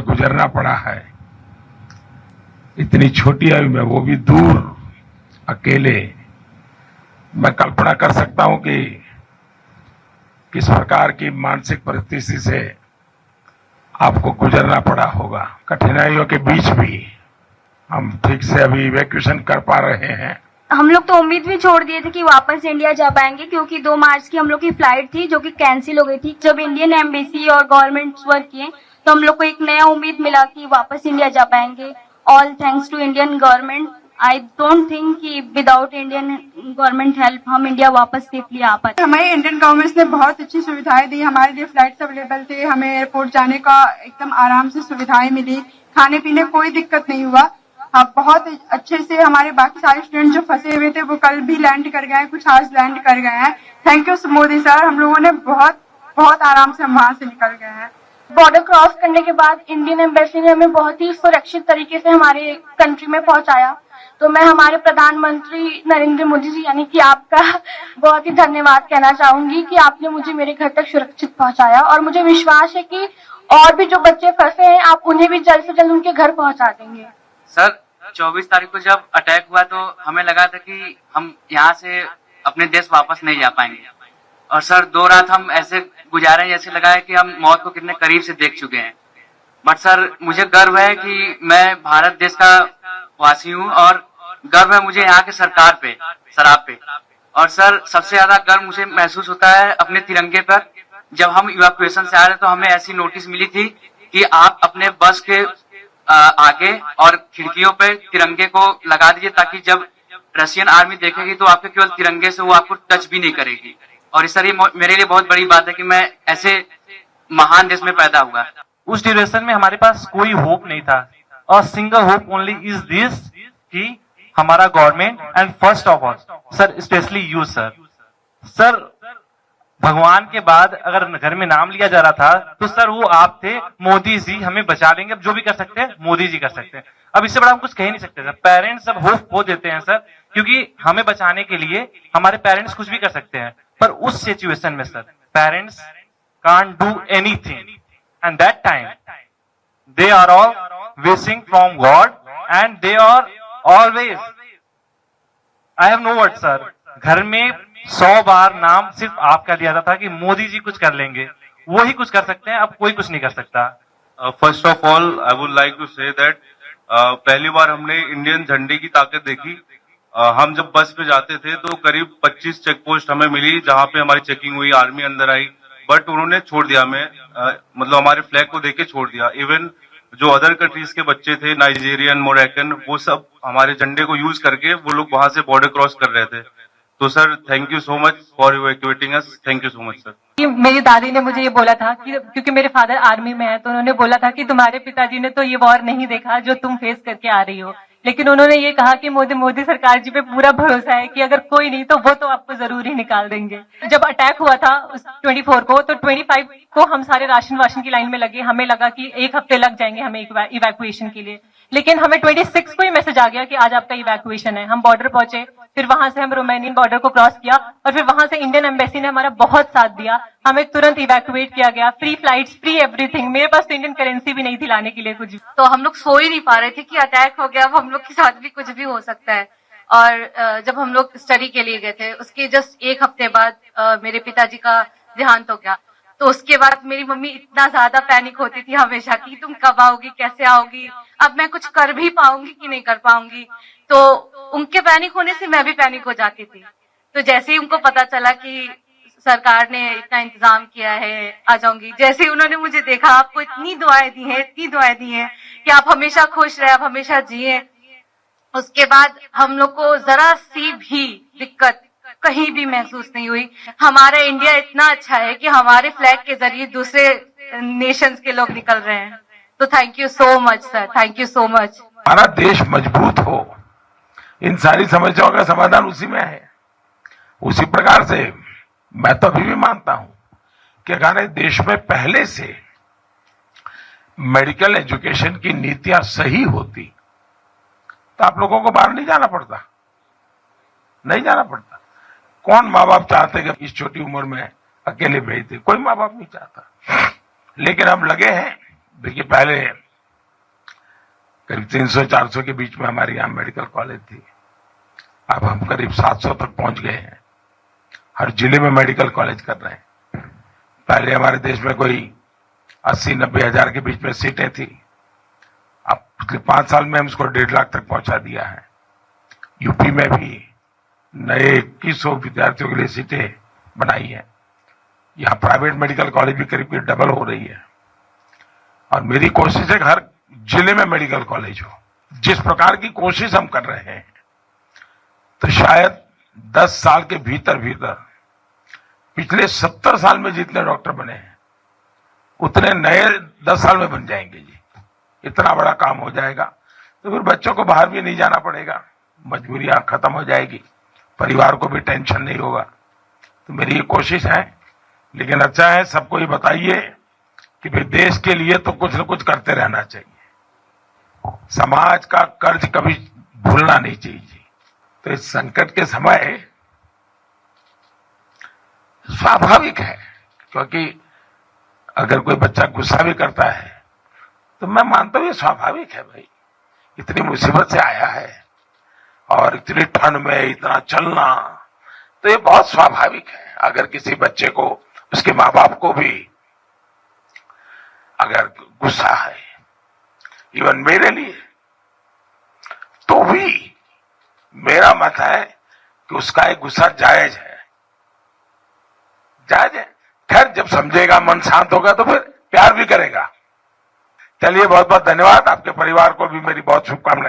गुजरना पड़ा है, इतनी छोटी आयु में, वो भी दूर, अकेले। मैं कल्पना कर सकता हूं कि किस प्रकार की मानसिक परिस्थिति से आपको गुजरना पड़ा होगा। कठिनाइयों के बीच भी हम ठीक से अभी इवैक्यूएशन कर पा रहे हैं। हम लोग तो उम्मीद भी छोड़ दिए थे कि वापस इंडिया जा पाएंगे, क्योंकि 2 मार्च की हम लोग की फ्लाइट थी जो कि कैंसिल हो गई थी। जब इंडियन एम्बेसी और गवर्नमेंट वर्क किए तो हम लोग को एक नया उम्मीद मिला कि वापस इंडिया जा पाएंगे। All thanks to Indian government. I don't think कि विदाउट इंडियन गवर्नमेंट हेल्प हम इंडिया वापस सेफली आ पाते। हमारे इंडियन गवर्नमेंट ने बहुत अच्छी सुविधाएं दी, हमारे लिए फ्लाइट्स अवेलेबल थे, हमें एयरपोर्ट जाने का एकदम आराम से सुविधाएं मिली, खाने पीने कोई दिक्कत नहीं हुआ। बहुत अच्छे से हमारे बाकी सारे स्टूडेंट जो फंसे हुए थे वो कल भी लैंड कर गए हैं, कुछ आज लैंड कर गए हैं। थैंक यू मोदी सर, हम लोगों ने बहुत आराम से हम वहां से निकल गए हैं। बॉर्डर क्रॉस करने के बाद इंडियन एम्बेसी ने हमें बहुत ही सुरक्षित तरीके से हमारे कंट्री में पहुंचाया। तो मैं हमारे प्रधानमंत्री नरेंद्र मोदी जी यानी कि आपका बहुत ही धन्यवाद कहना चाहूंगी कि आपने मुझे मेरे घर तक सुरक्षित पहुंचाया, और मुझे विश्वास है कि और भी जो बच्चे फंसे हैं आप उन्हें भी जल्द से जल्द उनके घर पहुंचा देंगे। सर 24 तारीख को जब अटैक हुआ तो हमें लगा था कि हम यहाँ से अपने देश वापस नहीं जा पाएंगे, और सर 2 रात हम ऐसे गुजारे हैं जैसे लगा है कि हम मौत को कितने करीब से देख चुके हैं। बट सर मुझे गर्व है कि मैं भारत देश का वासी हूँ, और गर्व है मुझे यहाँ के सरकार पे, शराब पे। और सर सबसे ज्यादा गर्व मुझे महसूस होता है अपने तिरंगे पर। जब हम इवैक्यूएशन से आ रहे तो हमें ऐसी नोटिस मिली थी कि आप अपने बस के आगे और खिड़कियों पे तिरंगे को लगा दीजिए, ताकि जब रशियन आर्मी देखेगी तो आपके केवल तिरंगे से वो आपको टच भी नहीं करेगी। और सर ये मेरे लिए बहुत बड़ी बात है कि मैं ऐसे महान देश में पैदा हुआ। उस ड्यूरेशन में हमारे पास कोई होप नहीं था, और single hope only is this कि हमारा government and first of all sir specially you sir भगवान के बाद अगर घर में नाम लिया जा रहा था तो सर वो आप थे। मोदी जी हमें बचा लेंगे, अब जो भी कर सकते हैं मोदी जी कर सकते हैं। अब इससे बड़ा हम कुछ कह ही नहीं सकते सर। पेरेंट्स सब होप खो देते हैं सर, क्योंकि हमें बचाने के लिए हमारे पेरेंट्स कुछ भी कर सकते हैं, पर उस सिचुएशन में sir parents can't do anything, and that time they are all wishing from God and they are always, I have no word sir. घर में 100 बार नाम सिर्फ आपका लिया जाता था कि मोदी जी कुछ कर लेंगे, वो ही कुछ कर सकते हैं, अब कोई कुछ नहीं कर सकता। First of all I would like to say that पहली बार हमने इंडियन झंडे की ताकत देखी। हम जब बस पे जाते थे तो करीब 25 चेक पोस्ट हमें मिली जहां पे हमारी चेकिंग हुई, आर्मी अंदर आई, बट उन्होंने छोड़ दिया हमें, मतलब हमारे फ्लैग को देख के छोड़ दिया। इवन जो अदर कंट्रीज के बच्चे थे, नाइजीरियन, मोरक्कन, वो सब हमारे झंडे को यूज करके वो लोग वहां से बॉर्डर क्रॉस कर रहे थे। तो sir thank you so much for evacuating us, thank you so much sir. मेरी दादी ने मुझे ये बोला था कि क्योंकि मेरे फादर आर्मी में है, तो उन्होंने बोला था कि तुम्हारे पिताजी ने तो ये वॉर नहीं देखा जो तुम फेस करके आ रही हो, लेकिन उन्होंने ये कहा कि मोदी सरकार जी पे पूरा भरोसा है कि अगर कोई नहीं तो वो तो आपको जरूर ही निकाल देंगे। जब अटैक हुआ था 24 को, तो 25 को हम सारे राशन की लाइन में लगे। हमें लगा कि 1 हफ्ते लग जाएंगे हमें इवैक्यूएशन के लिए, लेकिन हमें 26 को ही मैसेज आ गया कि आज आपका इवैक्यूएशन है। हम बॉर्डर पहुंचे, फिर वहां से हम रोमानियन बॉर्डर को क्रॉस किया, और फिर वहां से इंडियन एम्बेसी ने हमारा बहुत साथ दिया। हमें तुरंत इवैक्यूएट किया गया, फ्री फ्लाइट्स, फ्री एवरीथिंग। मेरे पास तो इंडियन करेंसी भी नहीं थी लाने के लिए कुछ। तो हम लोग सो ही नहीं पा रहे थे कि अटैक हो गया, अब हम लोग के साथ भी कुछ भी हो सकता है। और जब हम लोग स्टडी के लिए गए थे उसके जस्ट 1 हफ्ते बाद मेरे पिताजी का देहांत हो गया। तो उसके बाद मेरी मम्मी इतना ज्यादा पैनिक होती थी हमेशा कि तुम कब आओगी, कैसे आओगी, अब मैं कुछ कर भी पाऊंगी कि नहीं कर पाऊंगी। तो उनके पैनिक होने से मैं भी पैनिक हो जाती थी। तो जैसे ही उनको पता चला कि सरकार ने इतना इंतजाम किया है, आ जाऊंगी, जैसे ही उन्होंने मुझे देखा, आपको इतनी दुआएं दी हैं कि आप हमेशा खुश रहे, आप हमेशा जिए। उसके बाद हम लोग को जरा सी भी दिक्कत कहीं भी महसूस नहीं हुई। हमारा इंडिया इतना अच्छा है कि हमारे फ्लैग के जरिए दूसरे नेशंस के लोग निकल रहे हैं। तो thank you so much sir, thank you so much. हमारा देश मजबूत हो, इन सारी समस्याओं का समाधान उसी में है। उसी प्रकार से मैं तो अभी भी मानता हूं कि अगर देश में पहले से मेडिकल एजुकेशन की नीतियां सही होती तो आप लोगों को बाहर नहीं जाना पड़ता। कौन माँ बाप चाहते कि इस छोटी उम्र में अकेले भेज दे? कोई माँ बाप नहीं चाहता। लेकिन हम लगे हैं। देखिए, पहले करीब 300-400 के बीच में हमारे यहाँ मेडिकल कॉलेज थी। अब हम करीब 700 तक पहुंच गए हैं। हर जिले में मेडिकल कॉलेज कर रहे हैं। पहले हमारे देश में कोई 80-90 हजार के बीच में सीटें थी। अब पिछले 5 साल में हम इसको 1.5 लाख तक पहुंचा दिया है। यूपी में भी नए 2100 विद्यार्थियों के लिए सीटें बनाई है। यहाँ प्राइवेट मेडिकल कॉलेज भी करीब डबल हो रही है। और मेरी कोशिश है कि हर जिले में मेडिकल कॉलेज हो। जिस प्रकार की कोशिश हम कर रहे हैं, तो शायद 10 साल के भीतर भीतर पिछले 70 साल में जितने डॉक्टर बने हैं उतने नए 10 साल में बन जाएंगे जी। इतना बड़ा काम हो जाएगा तो फिर बच्चों को बाहर भी नहीं जाना पड़ेगा, मजबूरियां खत्म हो जाएगी, परिवार को भी टेंशन नहीं होगा। तो मेरी ये कोशिश है। लेकिन अच्छा है, सबको ये बताइए कि भाई देश के लिए तो कुछ न कुछ करते रहना चाहिए। समाज का कर्ज कभी भूलना नहीं चाहिए। तो इस संकट के समय स्वाभाविक है, क्योंकि अगर कोई बच्चा गुस्सा भी करता है तो मैं मानता हूं ये स्वाभाविक है। भाई इतनी मुसीबत से आया है और इतनी ठंड में इतना चलना, तो ये बहुत स्वाभाविक है। अगर किसी बच्चे को, उसके माँ बाप को भी अगर गुस्सा है, इवन मेरे लिए, तो भी मेरा मत है कि उसका एक गुस्सा जायज है, जायज है। खैर जब समझेगा, मन शांत होगा तो फिर प्यार भी करेगा। चलिए, बहुत बहुत धन्यवाद। आपके परिवार को भी मेरी बहुत शुभकामनाएं।